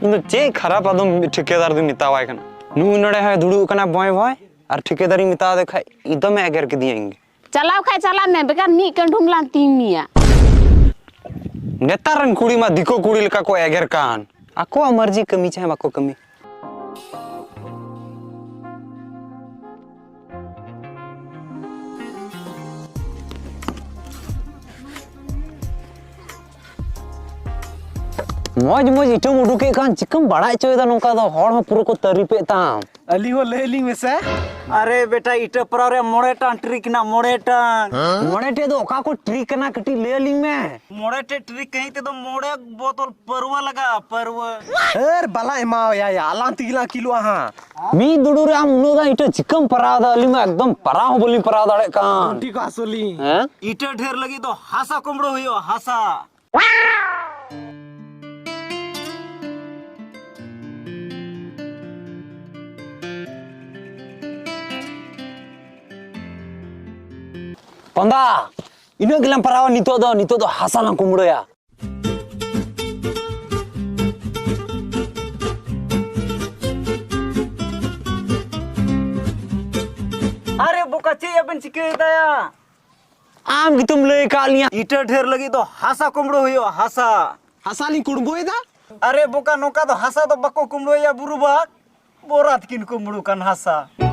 चे खराब आदम ठेकेदार दो मितावाय कना नु नडे है दुडू कना बॉय बॉय और ठेकेदारी मिता दे खाय इदम एगर के दिएंगे चलाओ खाए चला में बेकार नी कंडुम ला तीमिया नेतारन कुड़ी मा दिको कुड़ी लेका को एगर कान आको मर्जी कमी चाहे बाको कमी मौज मौज इटम उडुके कान चिकम बड़ा चोयदा नोका दो हड़ हो पूरा को तरीपे ताम अली हो लेली में से अरे बेटा इटे पर रे मोड़े टान ट्रिक ना मोड़े टान मोड़े टे दो का को ट्रिक ना कटी लेली में मोड़े टे ट्रिक कहीं ते तो मोड़े बोतल परवा लगा परवा एर बला एमाओ या अलां 3 किलो हां मी दुडू रे आम उनो दा इटे चिकम परादा अली में एकदम परा हो बोली परा दाड़े कान ठीक असली हैं इटे ढेर लगी तो हासा कुमड़ो हुयो हासा पंदा इनो गिलम परावा नितो दो हासा ना कुमड़ो या अरे बुकाची अपन चिके दया आम की तुम ले कालिया इटे ढेर लगी तो हासा कुमड़ो हुयो हासा हासाली कुड़बो दा अरे बुका नोका तो हासा तो बको कुमड़ो या बुरुबा बोरात किन कुमड़ो कन हासा